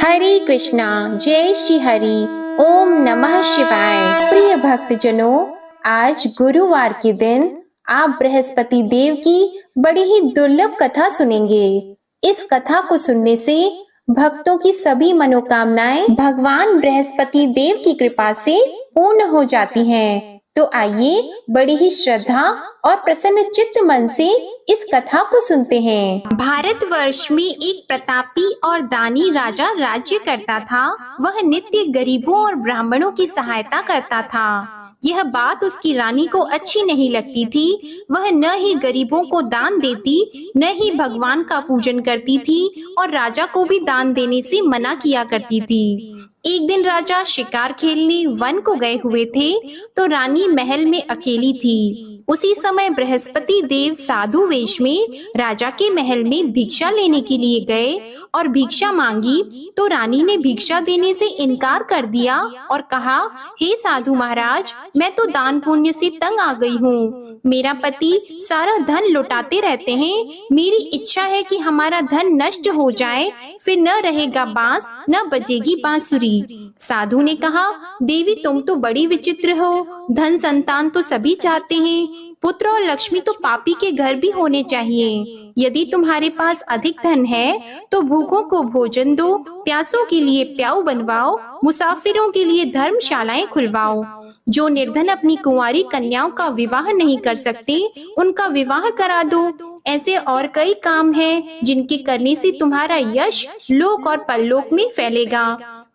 हरे कृष्णा, जय श्री हरि। ओम नमः शिवाय। प्रिय भक्तजनों, आज गुरुवार के दिन आप बृहस्पति देव की बड़ी ही दुर्लभ कथा सुनेंगे। इस कथा को सुनने से भक्तों की सभी मनोकामनाएं भगवान बृहस्पति देव की कृपा से पूर्ण हो जाती हैं। तो आइए बड़ी ही श्रद्धा और प्रसन्न चित्त मन से इस कथा को सुनते हैं। भारतवर्ष में एक प्रतापी और दानी राजा राज्य करता था। वह नित्य गरीबों और ब्राह्मणों की सहायता करता था। यह बात उसकी रानी को अच्छी नहीं लगती थी। वह न ही गरीबों को दान देती, न ही भगवान का पूजन करती थी और राजा को भी दान देने से मना किया करती थी। एक दिन राजा शिकार खेलने वन को गए हुए थे, तो रानी महल में अकेली थी। उसी समय बृहस्पति देव साधु वेश में राजा के महल में भिक्षा लेने के लिए गए और भिक्षा मांगी, तो रानी ने भिक्षा देने से इनकार कर दिया और कहा, हे साधु महाराज, मैं तो दान पुण्य से तंग आ गई हूँ। मेरा पति सारा धन लुटाते रहते हैं। मेरी इच्छा है कि हमारा धन नष्ट हो जाए, फिर न रहेगा बांस, न बजेगी बांसुरी। साधु ने कहा, देवी तुम तो बड़ी विचित्र हो। धन संतान तो सभी चाहते हैं, पुत्र और लक्ष्मी तो पापी के घर भी होने चाहिए। यदि तुम्हारे पास अधिक धन है तो भूखों को भोजन दो, प्यासों के लिए प्याऊ बनवाओ, मुसाफिरों के लिए धर्मशालाएं खुलवाओ। जो निर्धन अपनी कुंवारी कन्याओं का विवाह नहीं कर सकते, उनका विवाह करा दो। ऐसे और कई काम हैं जिनके करने से तुम्हारा यश लोक और परलोक में फैलेगा।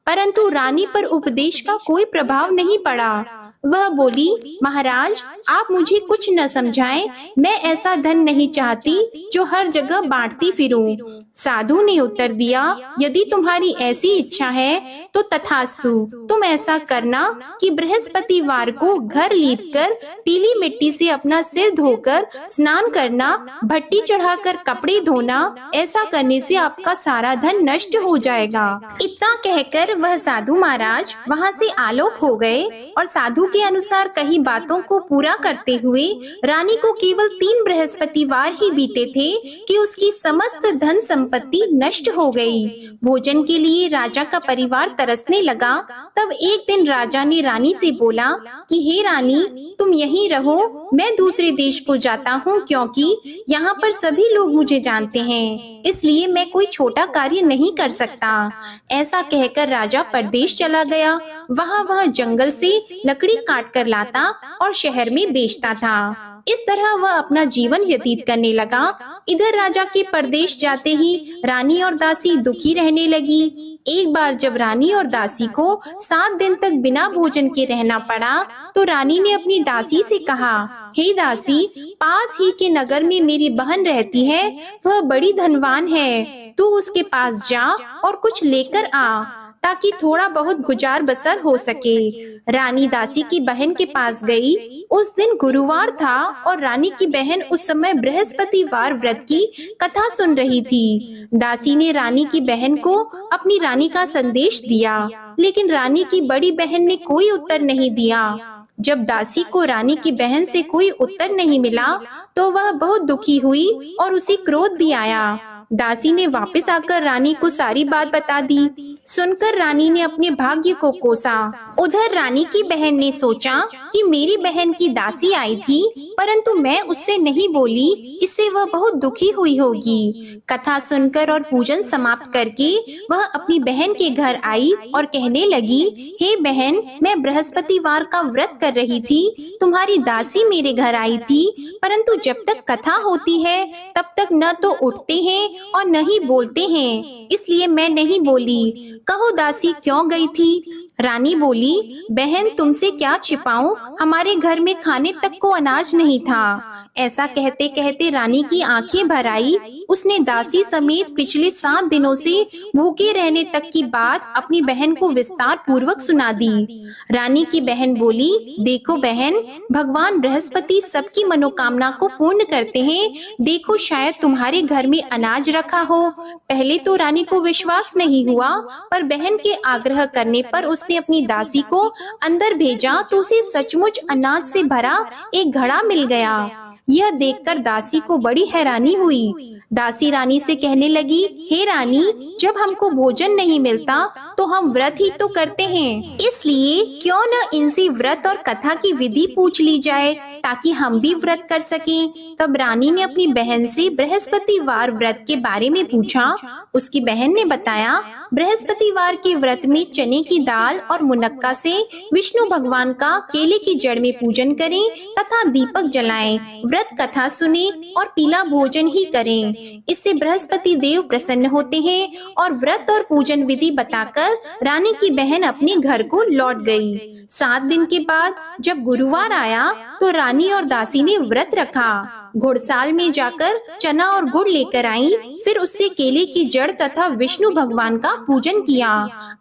परंतु रानी पर उपदेश का कोई प्रभाव नहीं पड़ा। वह बोली, महाराज आप मुझे कुछ न समझाएं, मैं ऐसा धन नहीं चाहती जो हर जगह बांटती फिरूं। साधु ने उत्तर दिया, यदि तुम्हारी ऐसी इच्छा है तो तथास्तु। तुम ऐसा करना कि बृहस्पतिवार को घर लीपकर पीली मिट्टी से अपना सिर धोकर स्नान करना, भट्टी चढ़ाकर कपड़े धोना। ऐसा करने से आपका सारा धन नष्ट हो जाएगा। इतना कहकर वह साधु महाराज वहाँ से आलोक हो गए और साधु के अनुसार कई बातों को पूरा करते हुए रानी को केवल 3 बृहस्पतिवार ही बीते थे कि उसकी समस्त धन संपत्ति नष्ट हो गई। भोजन के लिए राजा का परिवार तरसने लगा। तब एक दिन राजा ने रानी से बोला कि हे रानी, तुम यहीं रहो, मैं दूसरे देश को जाता हूँ, क्योंकि यहाँ पर सभी लोग मुझे जानते हैं, इसलिए मैं कोई छोटा कार्य नहीं कर सकता। ऐसा कहकर राजा परदेश चला गया। वह जंगल से लकड़ी काट कर लाता और शहर में बेचता था। इस तरह वह अपना जीवन व्यतीत करने लगा। इधर राजा के परदेश जाते ही रानी और दासी दुखी रहने लगी। एक बार जब रानी और दासी को 7 दिन तक बिना भोजन के रहना पड़ा, तो रानी ने अपनी दासी से कहा, हे दासी, पास ही के नगर में मेरी बहन रहती है, वह बड़ी धनवान है, तू उसके पास जा और कुछ लेकर आ, ताकि थोड़ा बहुत गुजार बसर हो सके। रानी दासी की बहन के पास गई। उस दिन गुरुवार था और रानी की बहन उस समय बृहस्पतिवार व्रत की कथा सुन रही थी। दासी ने रानी की बहन को अपनी रानी का संदेश दिया, लेकिन रानी की बड़ी बहन ने कोई उत्तर नहीं दिया। जब दासी को रानी की बहन से कोई उत्तर नहीं मिला, तो वह बहुत दुखी हुई और उसे क्रोध भी आया। दासी ने वापस आकर रानी को सारी बात बता दी। सुनकर रानी ने अपने भाग्य को कोसा। उधर रानी की बहन ने सोचा कि मेरी बहन की दासी आई थी, परंतु मैं उससे नहीं बोली, इससे वह बहुत दुखी हुई होगी। कथा सुनकर और पूजन समाप्त करके वह अपनी बहन के घर आई और कहने लगी, हे बहन, मैं बृहस्पतिवार का व्रत कर रही थी, तुम्हारी दासी मेरे घर आई थी, परंतु जब तक कथा होती है तब तक न तो उठते हैं और न ही बोलते हैं, इसलिए मैं नहीं बोली। कहो दासी क्यों गई थी? रानी बोली, बहन तुमसे क्या छिपाऊं, हमारे घर में खाने तक को अनाज नहीं था। ऐसा कहते कहते रानी की आंखें भर आई। उसने दासी समेत पिछले 7 दिनों से भूखे रहने तक की बात अपनी बहन को विस्तार पूर्वक सुना दी। रानी की बहन बोली, देखो बहन, भगवान बृहस्पति सबकी मनोकामना को पूर्ण करते हैं। देखो शायद तुम्हारे घर में अनाज रखा हो। पहले तो रानी को विश्वास नहीं हुआ, पर बहन के आग्रह करने पर उसने अपनी दासी को अंदर भेजा तो उसे सचमुच अनाज से भरा एक घड़ा मिल गया। यह देखकर दासी को बड़ी हैरानी हुई। दासी रानी से कहने लगी, हे रानी, जब हमको भोजन नहीं मिलता तो हम व्रत ही तो करते हैं, इसलिए क्यों न इनसे व्रत और कथा की विधि पूछ ली जाए ताकि हम भी व्रत कर सकें। तब रानी ने अपनी बहन से बृहस्पतिवार व्रत के बारे में पूछा। उसकी बहन ने बताया, बृहस्पतिवार के व्रत में चने की दाल और मुनक्का से विष्णु भगवान का केले की जड़ में पूजन करें तथा दीपक जलाएं, व्रत कथा सुने और पीला भोजन ही करें। इससे बृहस्पति देव प्रसन्न होते हैं। और व्रत और पूजन विधि बताकर रानी की बहन अपने घर को लौट गई। 7 दिन के बाद जब गुरुवार आया तो रानी और दासी ने व्रत रखा। घुड़साल में जाकर चना और गुड़ लेकर आई, फिर उससे केले की जड़ तथा विष्णु भगवान का पूजन किया।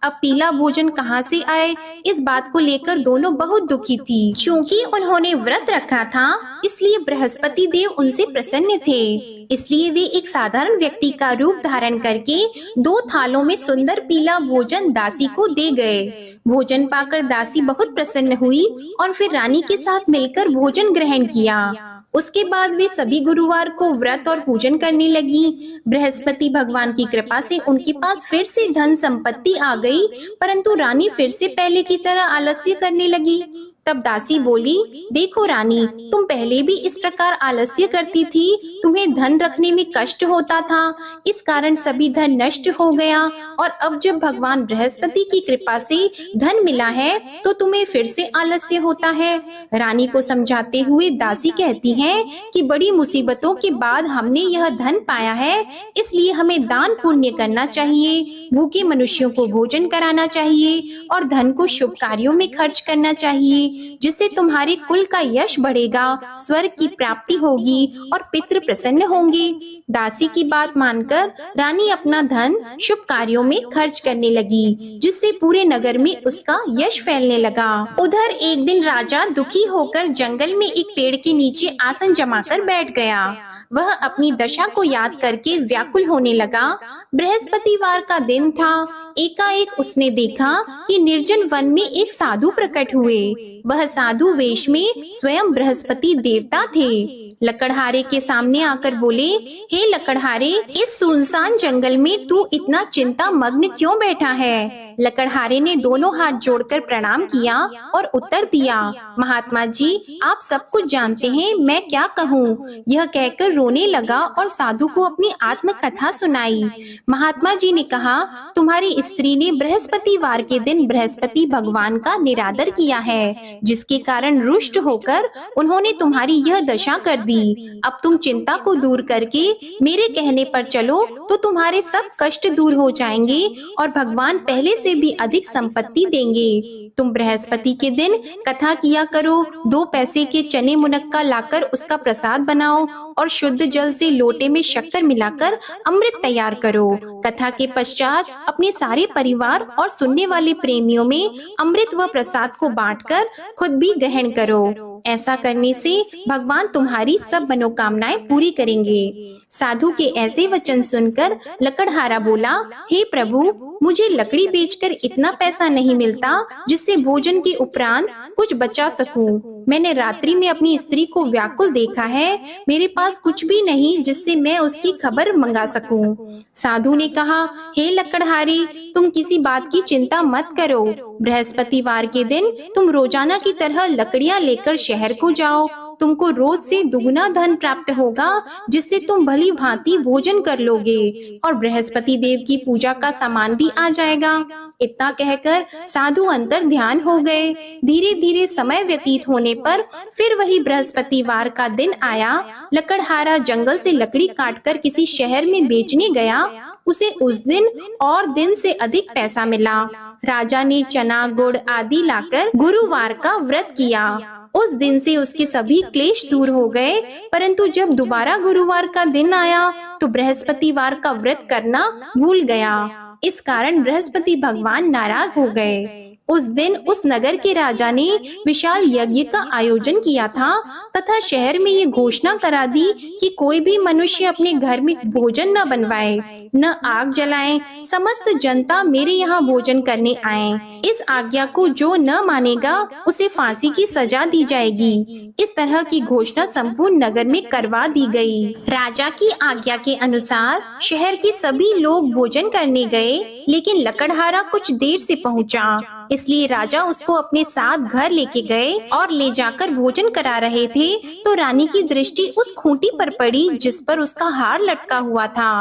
अब पीला भोजन कहाँ से आए, इस बात को लेकर दोनों बहुत दुखी थी। चूँकि उन्होंने व्रत रखा था, इसलिए बृहस्पति देव उनसे प्रसन्न थे। इसलिए वे एक साधारण व्यक्ति का रूप धारण करके 2 थालों में सुंदर पीला भोजन दासी को दे गए। भोजन पाकर दासी बहुत प्रसन्न हुई और फिर रानी के साथ मिलकर भोजन ग्रहण किया। उसके बाद वे सभी गुरुवार को व्रत और पूजन करने लगी। बृहस्पति भगवान की कृपा से उनके पास फिर से धन संपत्ति आ गई, परंतु रानी फिर से पहले की तरह आलस्य करने लगी। तब दासी बोली, देखो रानी, तुम पहले भी इस प्रकार आलस्य करती थी, तुम्हें धन रखने में कष्ट होता था, इस कारण सभी धन नष्ट हो गया, और अब जब भगवान बृहस्पति की कृपा से धन मिला है तो तुम्हें फिर से आलस्य होता है। रानी को समझाते हुए दासी कहती हैं कि बड़ी मुसीबतों के बाद हमने यह धन पाया है, इसलिए हमें दान पुण्य करना चाहिए, भूखे मनुष्यों को भोजन कराना चाहिए और धन को शुभ कार्यों में खर्च करना चाहिए, जिससे तुम्हारे कुल का यश बढ़ेगा, स्वर्ग की प्राप्ति होगी और पितृ प्रसन्न होंगे। दासी की बात मानकर रानी अपना धन शुभ कार्यों में खर्च करने लगी, जिससे पूरे नगर में उसका यश फैलने लगा। उधर एक दिन राजा दुखी होकर जंगल में एक पेड़ के नीचे आसन जमाकर बैठ गया। वह अपनी दशा को याद करके व्याकुल होने लगा। बृहस्पतिवार का दिन था। एकाएक उसने देखा कि निर्जन वन में एक साधु प्रकट हुए। वह साधु वेश में स्वयं बृहस्पति देवता थे। लकड़हारे के सामने आकर बोले, हे लकड़हारे, इस सुनसान जंगल में तू इतना चिंता मग्न क्यों बैठा है? लकड़हारे ने दोनों हाथ जोड़कर प्रणाम किया और उत्तर दिया, महात्मा जी, आप सब कुछ जानते हैं, मैं क्या कहूँ। यह कहकर रोने लगा और साधु को अपनी आत्मकथा सुनाई। महात्मा जी ने कहा, तुम्हारी स्त्री ने बृहस्पतिवार के दिन बृहस्पति भगवान का निरादर किया है, जिसके कारण रुष्ट होकर उन्होंने तुम्हारी यह दशा कर दी। अब तुम चिंता को दूर करके मेरे कहने पर चलो तो तुम्हारे सब कष्ट दूर हो जाएंगे और भगवान पहले से भी अधिक संपत्ति देंगे। तुम बृहस्पति के दिन कथा किया करो, 2 पैसे के चने मुनक्का लाकर उसका प्रसाद बनाओ और शुद्ध जल से लोटे में शक्कर मिलाकर अमृत तैयार करो। कथा के पश्चात अपने सारे परिवार और सुनने वाले प्रेमियों में अमृत व प्रसाद को बांटकर खुद भी ग्रहण करो। ऐसा करने से भगवान तुम्हारी सब मनोकामनाएं पूरी करेंगे। साधु के ऐसे वचन सुनकर लकड़हारा बोला, हे प्रभु, मुझे लकड़ी बेचकर इतना पैसा नहीं मिलता जिससे भोजन के उपरांत कुछ बचा सकूं। मैंने रात्रि में अपनी स्त्री को व्याकुल देखा है, मेरे पास कुछ भी नहीं जिससे मैं उसकी खबर मंगा सकूं। साधु ने कहा, हे लकड़हारी, तुम किसी बात की चिंता मत करो। बृहस्पतिवार के दिन तुम रोजाना की तरह लकड़ियां लेकर शहर को जाओ। तुमको रोज से दुगुना धन प्राप्त होगा, जिससे तुम भली भांति भोजन कर लोगे और बृहस्पति देव की पूजा का सामान भी आ जाएगा। इतना कहकर साधु अंतर ध्यान हो गए। धीरे धीरे समय व्यतीत होने पर फिर वही बृहस्पतिवार का दिन आया। लकड़हारा जंगल से लकड़ी काटकर किसी शहर में बेचने गया। उसे उस दिन और दिन से अधिक पैसा मिला। राजा ने चना गुड़ आदि लाकर गुरुवार का व्रत किया। उस दिन से उसके सभी क्लेश दूर हो गए, परंतु जब दोबारा गुरुवार का दिन आया तो बृहस्पतिवार का व्रत करना भूल गया। इस कारण बृहस्पति भगवान नाराज हो गए। उस दिन उस नगर के राजा ने विशाल यज्ञ का आयोजन किया था तथा शहर में ये घोषणा करा दी कि कोई भी मनुष्य अपने घर में भोजन न बनवाए, न आग जलाए। समस्त जनता मेरे यहाँ भोजन करने आए। इस आज्ञा को जो न मानेगा उसे फांसी की सजा दी जाएगी। इस तरह की घोषणा संपूर्ण नगर में करवा दी गई। राजा की आज्ञा के अनुसार शहर के सभी लोग भोजन करने गए, लेकिन लकड़हारा कुछ देर से पहुंचा, इसलिए राजा उसको अपने साथ घर लेके गए और ले जाकर भोजन करा रहे थे तो रानी की दृष्टि उस खूंटी पर पड़ी जिस पर उसका हार लटका हुआ था।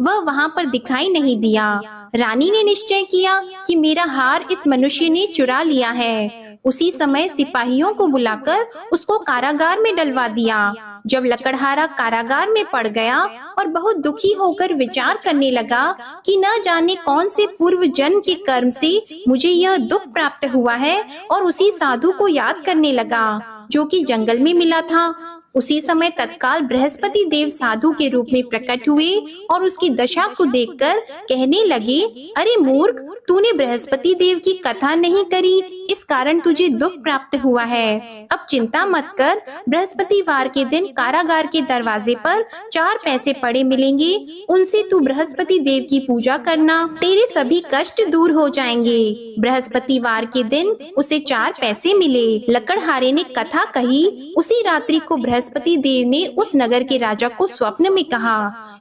वह वहाँ पर दिखाई नहीं दिया। रानी ने निश्चय किया कि मेरा हार इस मनुष्य ने चुरा लिया है। उसी समय सिपाहियों को बुलाकर उसको कारागार में डलवा दिया। जब लकड़हारा कारागार में पड़ गया और बहुत दुखी होकर विचार करने लगा कि न जाने कौन से पूर्व जन्म के कर्म से मुझे यह दुख प्राप्त हुआ है, और उसी साधु को याद करने लगा जो कि जंगल में मिला था। उसी समय तत्काल बृहस्पति देव साधु के रूप में प्रकट हुए और उसकी दशा को देखकर कहने लगे, अरे मूर्ख, तूने बृहस्पति देव की कथा नहीं करी, इस कारण तुझे दुख प्राप्त हुआ है। अब चिंता मत कर, बृहस्पतिवार के दिन कारागार के दरवाजे पर 4 पैसे पड़े मिलेंगे, उनसे तू बृहस्पति देव की पूजा करना, तेरे सभी कष्ट दूर हो जाएंगे। बृहस्पतिवार के दिन उसे 4 पैसे मिले। लकड़हारे ने कथा कही। उसी रात्रि को बृहस्पति देव ने उस नगर के राजा को स्वप्न में कहा,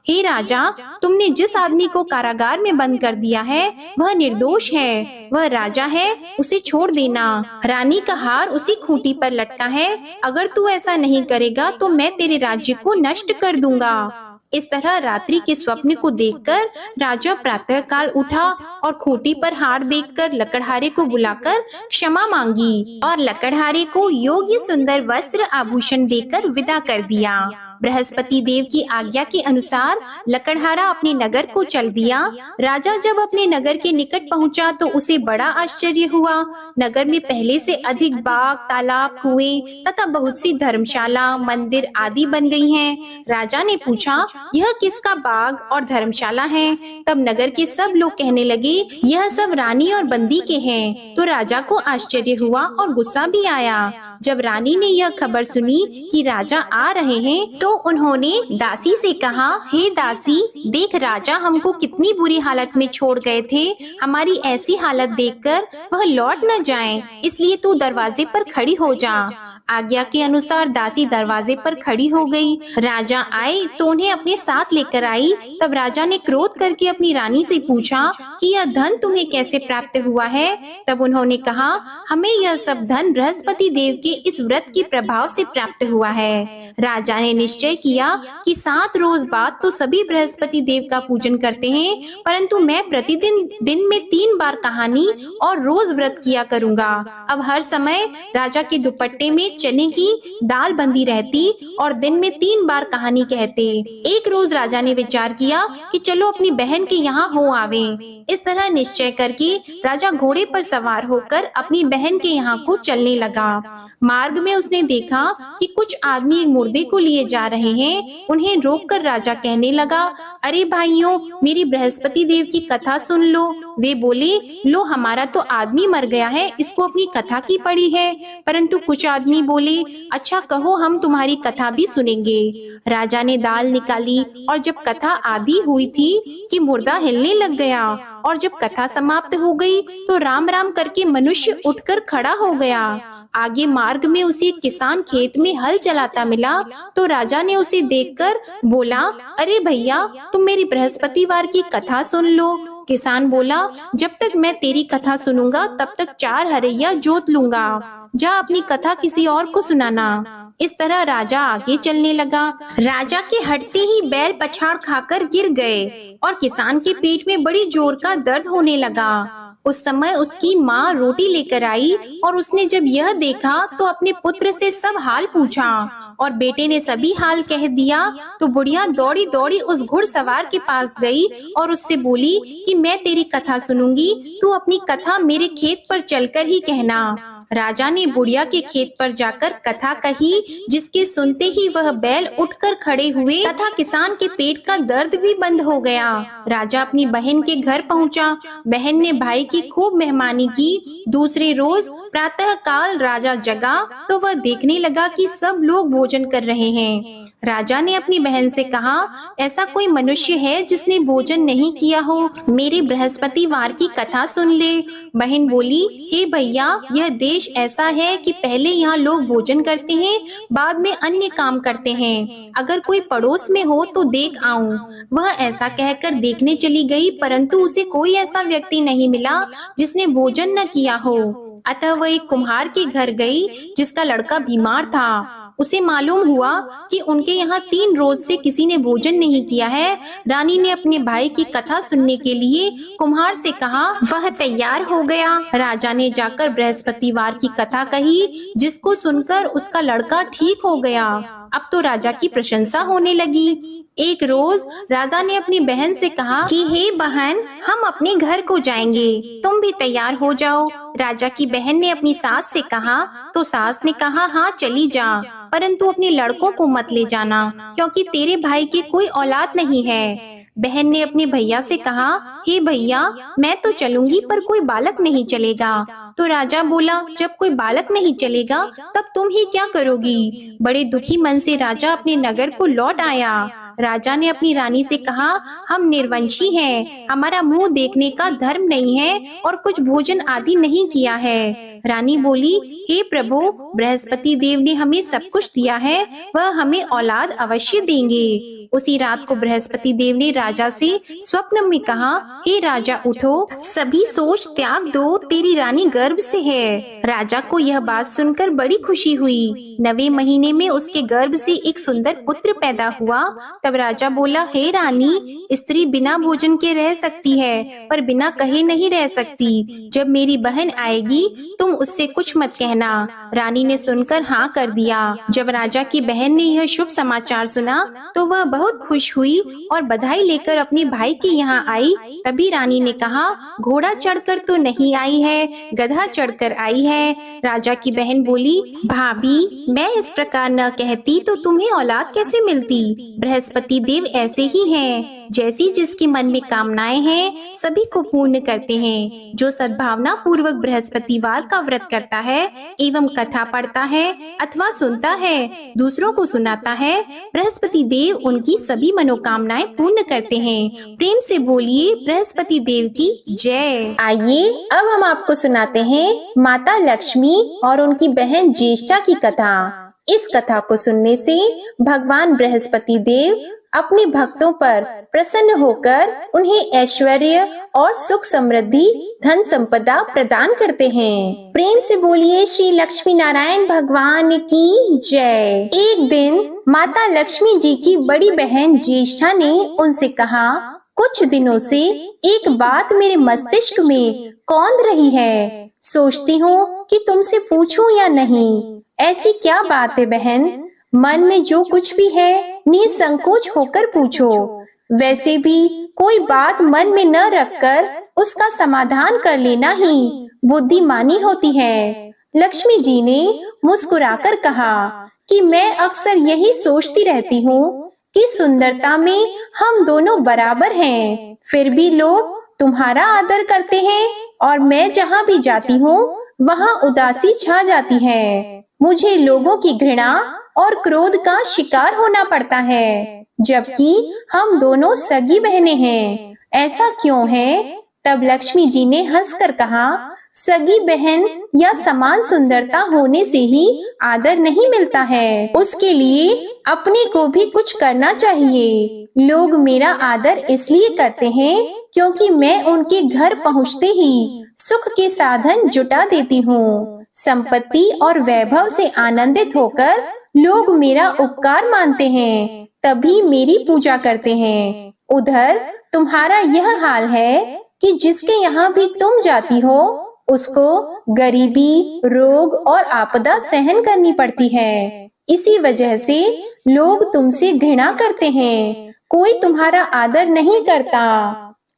हे राजा, तुमने जिस आदमी को कारागार में बंद कर दिया है वह निर्दोष है, वह राजा है, उसे छोड़ देना। रानी का हार उसी खूंटी पर लटका है, अगर तू ऐसा नहीं करेगा तो मैं तेरे राज्य को नष्ट कर दूंगा। इस तरह रात्रि के स्वप्न को देखकर राजा प्रातःकाल उठा और खूंटी पर हार देखकर लकड़हारे को बुलाकर क्षमा मांगी और लकड़हारे को योग्य सुंदर वस्त्र आभूषण देकर विदा कर दिया। बृहस्पति देव की आज्ञा के अनुसार लकड़हारा अपने नगर को चल दिया। राजा जब अपने नगर के निकट पहुंचा तो उसे बड़ा आश्चर्य हुआ। नगर में पहले से अधिक बाग, तालाब, कुएं तथा बहुत सी धर्मशाला, मंदिर आदि बन गई हैं। राजा ने पूछा, यह किसका बाग और धर्मशाला है? तब नगर के सब लोग कहने लगे, यह सब रानी और बंदी के हैं। तो राजा को आश्चर्य हुआ और गुस्सा भी आया। जब रानी ने यह खबर सुनी कि राजा आ रहे हैं तो उन्होंने दासी से कहा, हे दासी, देख राजा हमको कितनी बुरी हालत में छोड़ गए थे। हमारी ऐसी हालत देखकर वह लौट न जाएं, इसलिए तू दरवाजे पर खड़ी हो जा। आज्ञा के अनुसार दासी दरवाजे पर खड़ी हो गई। राजा आए तो उन्हें अपने साथ लेकर आई। तब राजा ने क्रोध करके अपनी रानी से पूछा कि यह धन तुम्हें कैसे प्राप्त हुआ है? तब उन्होंने कहा, हमें यह सब धन बृहस्पति देव के इस व्रत के प्रभाव से प्राप्त हुआ है। राजा ने निश्चय किया कि 7 रोज बाद तो सभी बृहस्पति देव का पूजन करते हैं, परंतु मैं प्रतिदिन दिन में 3 बार कहानी और रोज व्रत किया करूंगा। अब हर समय राजा के दुपट्टे में चने की दाल बंधी रहती और दिन में 3 बार कहानी कहते। एक रोज राजा ने विचार किया कि चलो अपनी बहन के यहाँ हो आवे। इस तरह निश्चय करके राजा घोड़े पर सवार होकर अपनी बहन के यहाँ को चलने लगा। मार्ग में उसने देखा कि कुछ आदमी एक मुर्दे को लिए जा रहे हैं। उन्हें रोककर राजा कहने लगा, अरे भाइयों, मेरी बृहस्पति देव की कथा सुन लो। वे बोले, लो हमारा तो आदमी मर गया है, इसको अपनी कथा की पड़ी है। परंतु कुछ आदमी बोले, अच्छा कहो, हम तुम्हारी कथा भी सुनेंगे। राजा ने दाल निकाली और जब कथा आधी हुई थी कि मुर्दा हिलने लग गया, और जब कथा समाप्त हो गई तो राम राम करके मनुष्य उठकर खड़ा हो गया। आगे मार्ग में उसे एक किसान खेत में हल चलाता मिला तो राजा ने उसे देखकर बोला, अरे भैया, तुम मेरी बृहस्पतिवार की कथा सुन लो। किसान बोला, जब तक मैं तेरी कथा सुनूंगा तब तक 4 हरैया जोत लूंगा। जा अपनी कथा किसी और को सुनाना। इस तरह राजा आगे चलने लगा। राजा के हटते ही बैल पछाड़ खाकर गिर गए और किसान के पेट में बड़ी जोर का दर्द होने लगा। उस समय उसकी माँ रोटी लेकर आई और उसने जब यह देखा तो अपने पुत्र से सब हाल पूछा और बेटे ने सभी हाल कह दिया। तो बुढ़िया दौड़ी दौड़ी उस घुड़सवार के पास गई और उससे बोली कि मैं तेरी कथा सुनूंगी, तू अपनी कथा मेरे खेत पर चलकर ही कहना। राजा ने बुढ़िया के खेत पर जाकर कथा कही, जिसके सुनते ही वह बैल उठकर खड़े हुए तथा किसान के पेट का दर्द भी बंद हो गया। राजा अपनी बहन के घर पहुंचा। बहन ने भाई की खूब मेहमानी की। दूसरे रोज प्रातः काल राजा जगा तो वह देखने लगा कि सब लोग भोजन कर रहे हैं। राजा ने अपनी बहन से कहा, ऐसा कोई मनुष्य है जिसने भोजन नहीं किया हो? मेरे बृहस्पतिवार की कथा सुन ले। बहन बोली, हे भैया, यह देश ऐसा है कि पहले यहाँ लोग भोजन करते हैं, बाद में अन्य काम करते हैं। अगर कोई पड़ोस में हो तो देख आऊं। वह ऐसा कहकर देखने चली गई, परंतु उसे कोई ऐसा व्यक्ति नहीं मिला जिसने भोजन न किया हो। अतः वह एक कुम्हार के घर गई, जिसका लड़का बीमार था। उसे मालूम हुआ कि उनके यहाँ 3 रोज से किसी ने भोजन नहीं किया है। रानी ने अपने भाई की कथा सुनने के लिए कुम्हार से कहा। वह तैयार हो गया। राजा ने जाकर बृहस्पतिवार की कथा कही, जिसको सुनकर उसका लड़का ठीक हो गया। अब तो राजा की प्रशंसा होने लगी। एक रोज राजा ने अपनी बहन से कहा कि हे बहन, हम अपने घर को जाएंगे, तुम भी तैयार हो जाओ। राजा की बहन ने अपनी सास से कहा, तो सास ने कहा, हाँ चली जा, परंतु अपने लड़कों को मत ले जाना, क्योंकि तेरे भाई की कोई औलाद नहीं है। बहन ने अपने भैया से कहा, हे भैया, मैं तो चलूंगी पर कोई बालक नहीं चलेगा। तो राजा बोला, जब कोई बालक नहीं चलेगा तब तुम ही क्या करोगी? बड़े दुखी मन से राजा अपने नगर को लौट आया। राजा ने अपनी रानी से कहा, हम निर्वंशी हैं, हमारा मुंह देखने का धर्म नहीं है और कुछ भोजन आदि नहीं किया है। रानी बोली, हे प्रभु, बृहस्पति देव ने हमें सब कुछ दिया है, वह हमें औलाद अवश्य देंगे। उसी रात को बृहस्पति देव ने राजा से स्वप्न में कहा, हे राजा उठो, सभी सोच त्याग दो, तेरी रानी गर्भ से है। राजा को यह बात सुनकर बड़ी खुशी हुई। 9वें महीने में उसके गर्भ से एक सुंदर पुत्र पैदा हुआ। तब राजा बोला, हे रानी, स्त्री बिना भोजन के रह सकती है, पर बिना कहे नहीं रह सकती। जब मेरी बहन आएगी तुम उससे कुछ मत कहना। रानी ने सुनकर हाँ कर दिया। जब राजा की बहन ने यह शुभ समाचार सुना तो वह बहुत खुश हुई और बधाई लेकर अपने भाई के यहाँ आई। तभी रानी ने कहा, घोड़ा चढ़कर तो नहीं आई है, गधा चढ़कर आई है। राजा की बहन बोली, भाभी, मैं इस प्रकार न कहती तो तुम्हें औलाद कैसे मिलती? बृहस्पति देव ऐसे ही हैं, जैसी जिसके मन में कामनाएं हैं सभी को पूर्ण करते हैं। जो सद्भावना पूर्वक बृहस्पतिवार का व्रत करता है एवं कथा पढ़ता है अथवा सुनता है, दूसरों को सुनाता है, बृहस्पति देव उनकी सभी मनोकामनाएं पूर्ण करते हैं। प्रेम से बोलिए बृहस्पति देव की जय। आइए अब हम आपको सुनाते हैं माता लक्ष्मी और उनकी बहन ज्येष्ठा की कथा। इस कथा को सुनने से भगवान बृहस्पति देव अपने भक्तों पर प्रसन्न होकर उन्हें ऐश्वर्य और सुख समृद्धि धन संपदा प्रदान करते हैं। प्रेम से बोलिए श्री लक्ष्मी नारायण भगवान की जय। एक दिन माता लक्ष्मी जी की बड़ी बहन ज्येष्ठा ने उनसे कहा, कुछ दिनों से एक बात मेरे मस्तिष्क में कौंध रही है, सोचती हूँ कि तुमसे पूछूं या नहीं। ऐसी क्या बात है बहन? मन में जो कुछ भी है निसंकोच होकर पूछो। वैसे भी कोई बात मन में न रखकर उसका समाधान कर लेना ही बुद्धिमानी होती है। लक्ष्मी जी ने मुस्कुराकर कहा कि मैं अक्सर यही सोचती रहती हूँ कि सुंदरता में हम दोनों बराबर हैं, फिर भी लोग तुम्हारा आदर करते हैं और मैं जहाँ भी जाती हूँ वहाँ उदासी छा जाती है। मुझे लोगों की घृणा और क्रोध का शिकार होना पड़ता है, जबकि हम दोनों सगी बहनें हैं। ऐसा क्यों है? तब लक्ष्मी जी ने हंसकर कहा, सगी बहन या समान सुंदरता होने से ही आदर नहीं मिलता है, उसके लिए अपने को भी कुछ करना चाहिए। लोग मेरा आदर इसलिए करते हैं क्योंकि मैं उनके घर पहुँचते ही सुख के साधन जुटा देती हूँ। संपत्ति और वैभव से आनंदित होकर लोग मेरा उपकार मानते हैं, तभी मेरी पूजा करते हैं। उधर तुम्हारा यह हाल है कि जिसके यहाँ भी तुम जाती हो उसको गरीबी, रोग और आपदा सहन करनी पड़ती है। इसी वजह से लोग तुमसे घृणा करते हैं, कोई तुम्हारा आदर नहीं करता।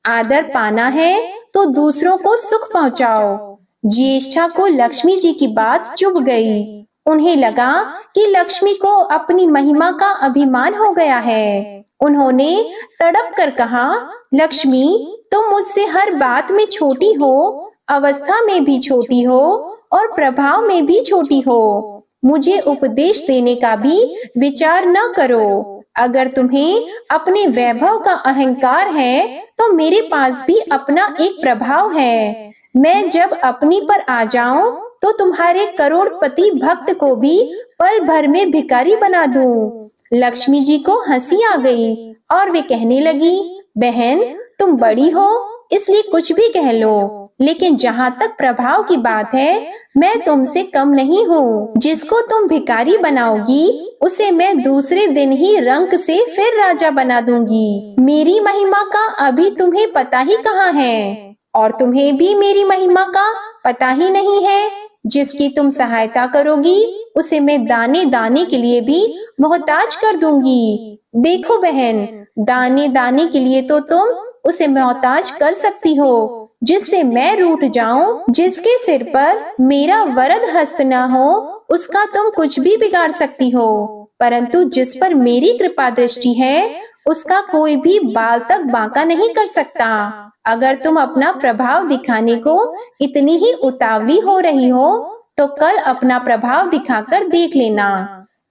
आदर पाना है तो दूसरों को सुख पहुंचाओ। ज्येष्ठा को लक्ष्मी जी की बात चुभ गई। उन्हें लगा कि लक्ष्मी को अपनी महिमा का अभिमान हो गया है। उन्होंने तड़प कर कहा, लक्ष्मी, तुम मुझसे हर बात में छोटी हो, अवस्था में भी छोटी हो और प्रभाव में भी छोटी हो। मुझे उपदेश देने का भी विचार न करो। अगर तुम्हें अपने वैभव का अहंकार है तो मेरे पास भी अपना एक प्रभाव है। मैं जब अपनी पर आ जाऊं तो तुम्हारे करोड़पति भक्त को भी पल भर में भिखारी बना दूं। लक्ष्मी जी को हंसी आ गई और वे कहने लगी, बहन, तुम बड़ी हो इसलिए कुछ भी कह लो, लेकिन जहाँ तक प्रभाव की बात है, मैं तुमसे कम नहीं हूँ। जिसको तुम भिखारी बनाओगी उसे मैं दूसरे दिन ही रंक से फिर राजा बना दूंगी। मेरी महिमा का अभी तुम्हें पता ही कहाँ है, और तुम्हें भी मेरी महिमा का पता ही नहीं है। जिसकी तुम सहायता करोगी उसे मैं दाने दाने के लिए भी मोहताज कर दूंगी। देखो बहन, दाने दाने के लिए तो तुम उसे मोहताज कर सकती हो जिससे मैं रूठ जाऊं। जिसके सिर पर मेरा वरद हस्त न हो उसका तुम कुछ भी बिगाड़ सकती हो, परंतु जिस पर मेरी कृपा दृष्टि है उसका कोई भी बाल तक बांका नहीं कर सकता। अगर तुम अपना प्रभाव दिखाने को इतनी ही उतावली हो रही हो तो कल अपना प्रभाव दिखाकर देख लेना।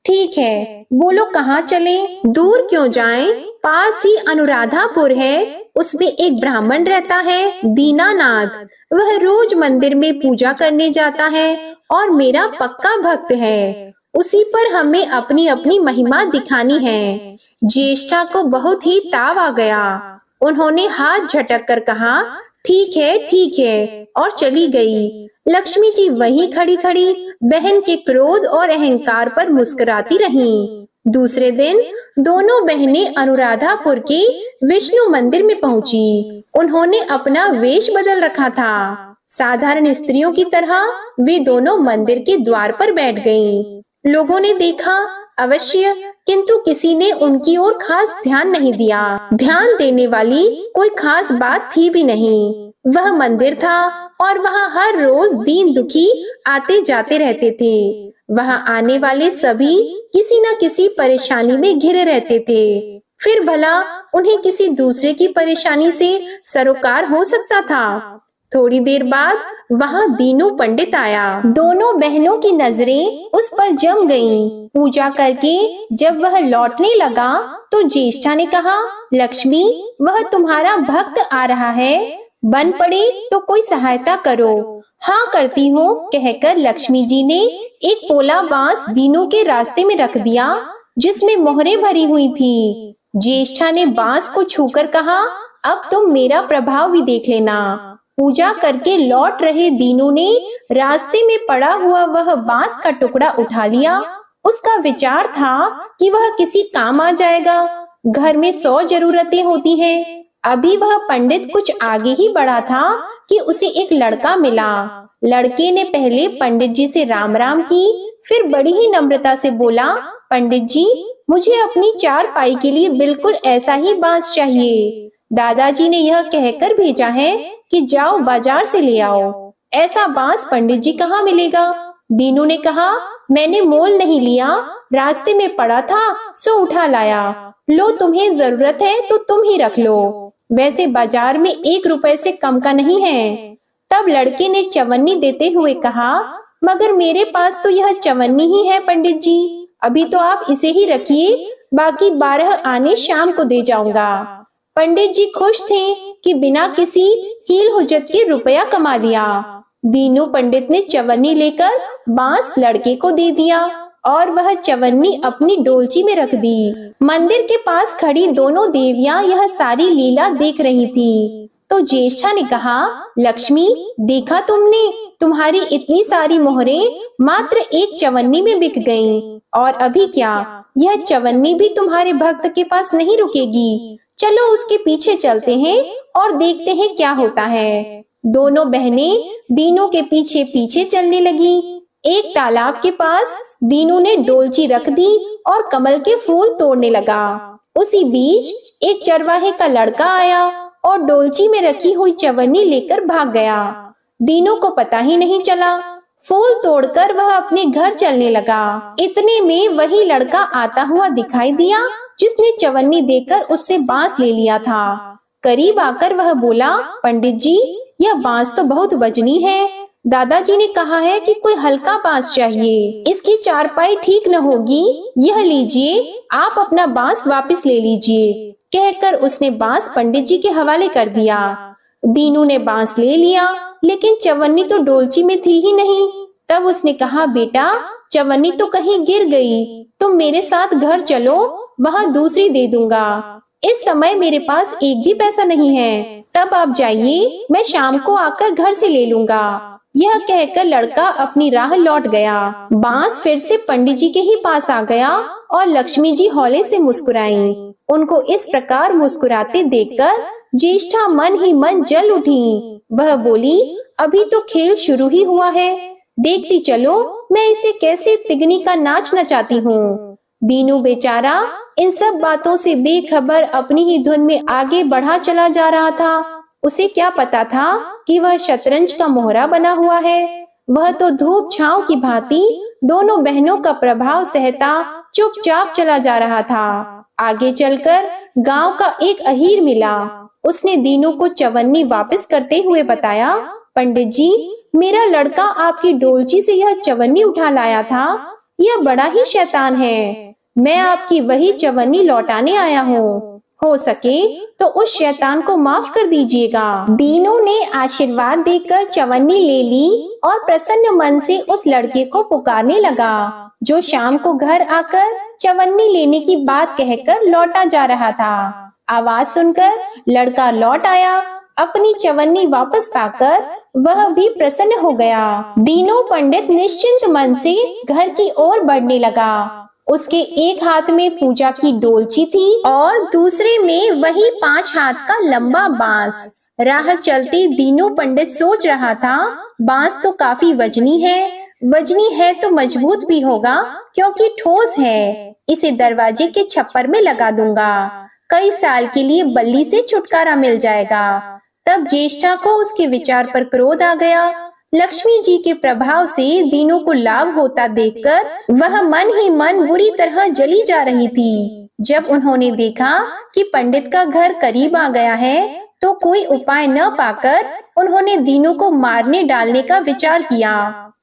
ठीक है, बोलो कहाँ चलें? दूर क्यों जाएं? पास ही अनुराधापुर है, उसमें एक ब्राह्मण रहता है, दीनानाथ। वह रोज मंदिर में पूजा करने जाता है और मेरा पक्का भक्त है। उसी पर हमें अपनी अपनी महिमा दिखानी है। ज्येष्ठा को बहुत ही ताव आ गया। उन्होंने हाथ झटक कर कहा, ठीक है, और चली गई। लक्ष्मी जी वहीं खड़ी खड़ी बहन के क्रोध और अहंकार पर मुस्कुराती रहीं। दूसरे दिन दोनों बहनें अनुराधापुर के विष्णु मंदिर में पहुंची। उन्होंने अपना वेश बदल रखा था। साधारण स्त्रियों की तरह वे दोनों मंदिर के द्वार पर बैठ गईं। लोगों ने देखा अवश्य, किंतु किसी ने उनकी ओर खास ध्यान नहीं दिया। ध्यान देने वाली कोई खास बात थी भी नहीं। वह मंदिर था और वहाँ हर रोज दीन दुखी आते जाते रहते थे। वहाँ आने वाले सभी किसी न किसी परेशानी में घिरे रहते थे। फिर भला उन्हें किसी दूसरे की परेशानी से सरोकार हो सकता था? थोड़ी देर बाद वहाँ दीनू पंडित आया। दोनों बहनों की नजरें उस पर जम गईं। पूजा करके जब वह लौटने लगा तो ज्येष्ठा ने कहा, लक्ष्मी, वह तुम्हारा भक्त आ रहा है, बन पड़े तो कोई सहायता करो। हाँ करती हूँ, कहकर लक्ष्मी जी ने एक पोला बांस दीनू के रास्ते में रख दिया जिसमें मोहरें भरी हुई थी। ज्येष्ठा ने बांस को छूकर कहा, अब तुम मेरा प्रभाव भी देख लेना। पूजा करके लौट रहे दीनू ने रास्ते में पड़ा हुआ वह बांस का टुकड़ा उठा लिया। उसका विचार था कि वह किसी काम आ जाएगा। घर में 100 जरूरतें होती हैं। अभी वह पंडित कुछ आगे ही बढ़ा था कि उसे एक लड़का मिला। लड़के ने पहले पंडित जी से राम राम की, फिर बड़ी ही नम्रता से बोला, पंडित जी, मुझे अपनी चारपाई के लिए बिल्कुल ऐसा ही बांस चाहिए। दादाजी ने यह कहकर भेजा है कि जाओ बाजार से ले आओ। ऐसा बांस पंडित जी कहाँ मिलेगा? दीनू ने कहा, मैंने मोल नहीं लिया, रास्ते में पड़ा था सो उठा लाया। लो, तुम्हें जरूरत है तो तुम ही रख लो, वैसे बाजार में 1 रुपए से कम का नहीं है। तब लड़के ने चवन्नी देते हुए कहा, मगर मेरे पास तो यह चवन्नी ही है पंडित जी, अभी तो आप इसे ही रखिए, बाकी 12 आने शाम को दे जाऊंगा। पंडित जी खुश थे कि बिना किसी हील हुज्जत के रुपया कमा लिया। दीनू पंडित ने चवन्नी लेकर बांस लड़के को दे दिया और वह चवन्नी अपनी डोलची में रख दी। मंदिर के पास खड़ी दोनों देवियां यह सारी लीला देख रही थी। तो ज्येष्ठा ने कहा, लक्ष्मी, देखा तुमने, तुम्हारी इतनी सारी मोहरें मात्र एक चवन्नी में बिक गईं। और अभी क्या, यह चवन्नी भी तुम्हारे भक्त के पास नहीं रुकेगी। चलो उसके पीछे चलते हैं और देखते हैं क्या होता है। दोनों बहनें दीनू के पीछे पीछे चलने लगी। एक तालाब के पास दीनू ने डोलची रख दी और कमल के फूल तोड़ने लगा। उसी बीच एक चरवाहे का लड़का आया और डोलची में रखी हुई चवन्नी लेकर भाग गया। दीनू को पता ही नहीं चला। फूल तोड़कर वह अपने घर चलने लगा। इतने में वही लड़का आता हुआ दिखाई दिया जिसने चवन्नी देकर उससे बांस ले लिया था। करीब आकर वह बोला, पंडित जी, यह बांस तो बहुत वजनी है। दादाजी ने कहा है कि कोई हल्का बांस चाहिए, इसकी चारपाई ठीक न होगी। यह लीजिए, आप अपना बांस वापस ले लीजिए। कहकर उसने बांस पंडित जी के हवाले कर दिया। दीनू ने बांस ले लिया, लेकिन चवन्नी तो डोलची में थी ही नहीं। तब उसने कहा, बेटा, चवन्नी तो कहीं गिर गई, तुम मेरे साथ घर चलो, वहाँ दूसरी दे दूंगा। इस समय मेरे पास एक भी पैसा नहीं है, तब आप जाइए, मैं शाम को आकर घर से ले लूंगा। यह कहकर लड़का अपनी राह लौट गया। बांस फिर से पंडित जी के ही पास आ गया और लक्ष्मी जी हौले से मुस्कुराईं। उनको इस प्रकार मुस्कुराते देखकर ज्येष्ठा मन ही मन जल उठी। वह बोली, अभी तो खेल शुरू ही हुआ है, देखती चलो मैं इसे कैसे तिगनी का नाच नचाती हूँ। दीनू बेचारा इन सब बातों से बेखबर अपनी ही धुन में आगे बढ़ा चला जा रहा था। उसे क्या पता था कि वह शतरंज का मोहरा बना हुआ है। वह तो धूप छांव की भांति दोनों बहनों का प्रभाव सहता चुपचाप चला जा रहा था। आगे चलकर गांव का एक अहीर मिला। उसने दीनू को चवन्नी वापस करते हुए बताया, पंडित जी, मेरा लड़का आपकी डोलची से यह चवन्नी उठा लाया था। यह बड़ा ही शैतान है। मैं आपकी वही चवन्नी लौटाने आया हूँ। हो सके तो उस शैतान को माफ कर दीजिएगा। दीनू ने आशीर्वाद देकर चवन्नी ले ली और प्रसन्न मन से उस लड़के को पुकारने लगा, जो शाम को घर आकर चवन्नी लेने की बात कहकर लौटा जा रहा था। आवाज सुनकर लड़का लौट आया। अपनी चवन्नी वापस पाकर वह भी प्रसन्न हो गया। दीनू पंडित निश्चिंत मन से घर की ओर बढ़ने लगा। उसके एक हाथ में पूजा की डोलची थी और दूसरे में वही 5 हाथ का लंबा बांस। राह चलते दीनू पंडित सोच रहा था, बांस तो काफी वजनी है तो मजबूत भी होगा क्योंकि ठोस है। इसे दरवाजे के छप्पर में लगा दूंगा, कई साल के लिए बल्ली से छुटकारा मिल जाएगा। तब ज्येष्ठा को उसके विचार पर क्रोध आ गया। लक्ष्मी जी के प्रभाव से दीनू को लाभ होता देखकर वह मन ही मन बुरी तरह जली जा रही थी। जब उन्होंने देखा कि पंडित का घर करीब आ गया है, तो कोई उपाय न पाकर उन्होंने दीनू को मारने डालने का विचार किया।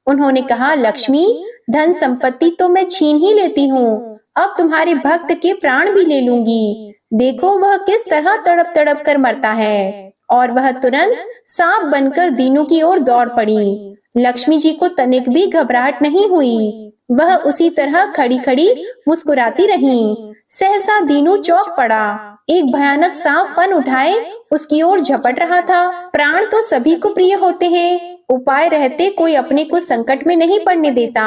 उन्होंने कहा, लक्ष्मी, धन संपत्ति तो मैं छीन ही लेती हूँ, अब तुम्हारे भक्त के प्राण भी ले लूंगी। देखो वह किस तरह तड़प तड़प कर मरता है। और वह तुरंत सांप बनकर दीनू की ओर दौड़ पड़ी। लक्ष्मी जी को तनिक भी घबराहट नहीं हुई। वह उसी तरह खड़ी खड़ी मुस्कुराती रही। सहसा दीनू चौंक पड़ा। एक भयानक सांप फन उठाए उसकी ओर झपट रहा था। प्राण तो सभी को प्रिय होते हैं, उपाय रहते कोई अपने को संकट में नहीं पड़ने देता।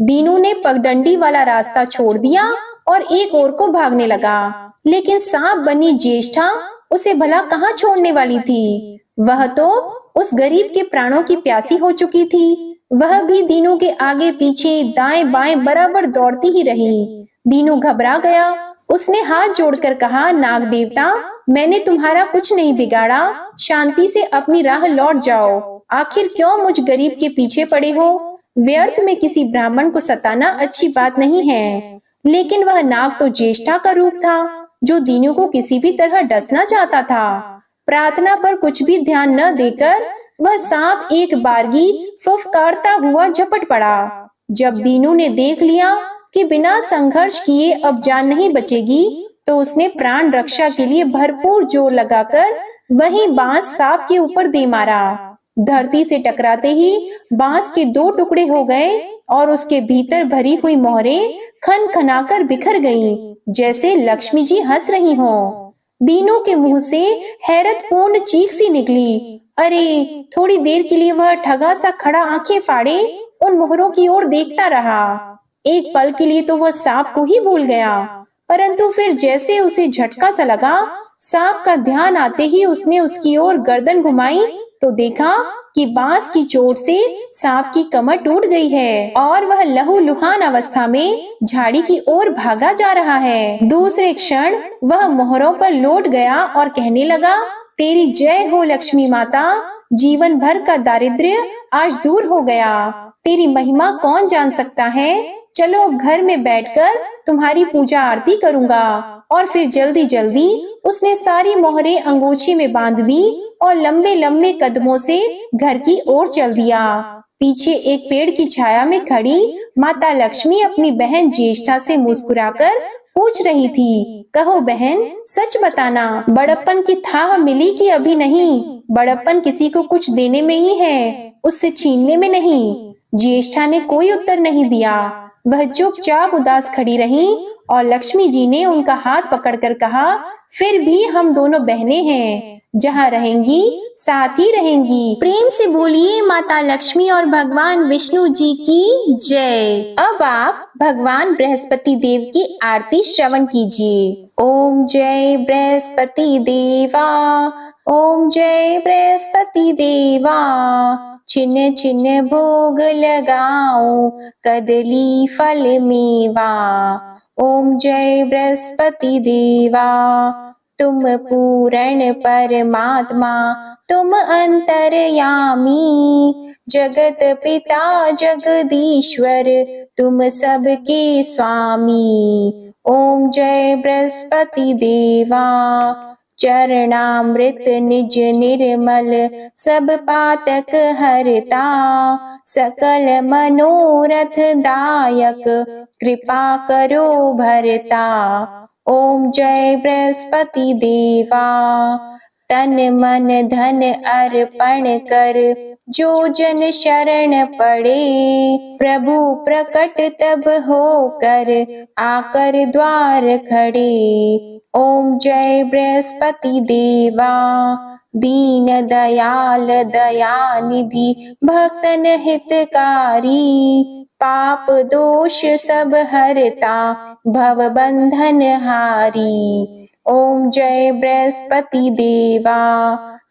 दीनू ने पगडंडी वाला रास्ता छोड़ दिया और एक ओर को भागने लगा, लेकिन सांप बनी ज्येष्ठा उसे भला कहाँ छोड़ने वाली थी। वह तो उस गरीब के प्राणों की प्यासी हो चुकी थी। वह भी दीनू के आगे पीछे दाएं बाएं बराबर दौड़ती ही रही। दीनू घबरा गया। उसने हाथ जोड़कर कहा, नाग देवता, मैंने तुम्हारा कुछ नहीं बिगाड़ा, शांति से अपनी राह लौट जाओ। आखिर क्यों मुझ गरीब के पीछे पड़े हो? व्यर्थ में किसी ब्राह्मण को सताना अच्छी बात नहीं है। लेकिन वह नाग तो ज्येष्ठा का रूप था, जो दीनू को किसी भी तरह डसना चाहता था। प्रार्थना पर कुछ भी ध्यान न देकर वह सांप एक बारगी फुफकारता हुआ झपट पड़ा। जब दीनू ने देख लिया कि बिना संघर्ष किए अब जान नहीं बचेगी, तो उसने प्राण रक्षा के लिए भरपूर जोर लगाकर वही बांस सांप के ऊपर दे मारा। धरती से टकराते ही बांस के 2 टुकड़े हो गए और उसके भीतर भरी हुई मोहरें खन खनाकर बिखर गईं, जैसे लक्ष्मी जी हंस रही हों। दीनू के मुंह से हैरतपूर्ण चीख सी निकली। अरे! थोड़ी देर के लिए वह ठगा सा खड़ा आंखें फाड़े उन मोहरों की ओर देखता रहा। एक पल के लिए तो वह सांप को ही भूल गया, परंतु फिर जैसे उसे झटका सा लगा, सांप का ध्यान आते ही उसने उसकी ओर गर्दन घुमाई तो देखा कि बांस की चोट से सांप की कमर टूट गई है और वह लहूलुहान अवस्था में झाड़ी की ओर भागा जा रहा है। दूसरे क्षण वह मोहरों पर लौट गया और कहने लगा, तेरी जय हो लक्ष्मी माता, जीवन भर का दारिद्र्य आज दूर हो गया। तेरी महिमा कौन जान सकता है। चलो अब घर में बैठकर तुम्हारी पूजा आरती करूंगा। और फिर जल्दी जल्दी उसने सारी मोहरें अंगोछे में बांध दी और लंबे लंबे कदमों से घर की ओर चल दिया। पीछे एक पेड़ की छाया में खड़ी माता लक्ष्मी अपनी बहन ज्येष्ठा से मुस्कुराकर पूछ रही थी, कहो बहन, सच बताना, बड़प्पन की थाह मिली कि अभी नहीं। बड़प्पन किसी को कुछ देने में ही है, उससे छीनने में नहीं। ज्येष्ठा ने कोई उत्तर नहीं दिया। वह चुपचाप उदास खड़ी रही और लक्ष्मी जी ने उनका हाथ पकड़कर कहा, फिर भी हम दोनों बहनें हैं, जहाँ रहेंगी साथ ही रहेंगी। प्रेम से बोलिए माता लक्ष्मी और भगवान विष्णु जी की जय। अब आप भगवान बृहस्पति देव की आरती श्रवण कीजिए। ओम जय बृहस्पति देवा, ओम जय बृहस्पति देवा, छिन्न छिन्न भोग लगाओ कदली फल मेवा। ओम जय बृहस्पति देवा, तुम पूर्ण परमात्मा, तुम अंतर्यामी, जगत पिता जगदीश्वर, तुम सबके स्वामी। ओम जय बृहस्पति देवा, चरणामृत निज निर्मल, सब पातक हरता, सकल मनोरथ दायक, कृपा करो भरता। ओम जय बृहस्पति देवा, तन मन धन अर्पण कर, जो जन शरण पड़े, प्रभु प्रकट तब होकर, आकर द्वार खड़े। ओम जय बृहस्पति देवा, दीन दयाल दयानिधि, भक्तन हितकारी, पाप दोष सब हरता, भव बंधन हारी। ओम जय बृहस्पति देवा,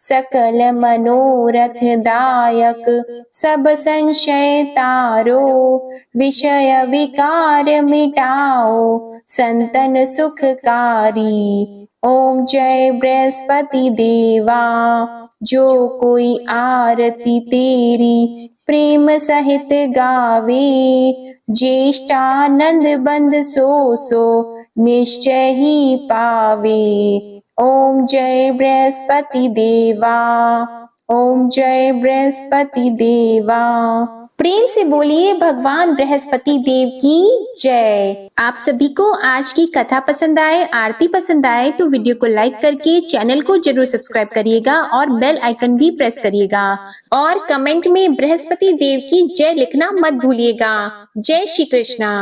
सकल मनोरथ दायक, सब संशय तारो, विषय विकार मिटाओ, संतन सुखकारी। ओम जय बृहस्पति देवा, जो कोई आरती तेरी प्रेम सहित गावे, ज्येष्ठानंद बंद सो सो निश्चय ही पावे। ओम जय बृहस्पति देवा, ओम जय बृहस्पति देवा। प्रेम से बोलिए भगवान बृहस्पति देव की जय। आप सभी को आज की कथा पसंद आए, आरती पसंद आए तो वीडियो को लाइक करके चैनल को जरूर सब्सक्राइब करिएगा और बेल आइकन भी प्रेस करिएगा और कमेंट में बृहस्पति देव की जय लिखना मत भूलिएगा। जय श्री कृष्णा।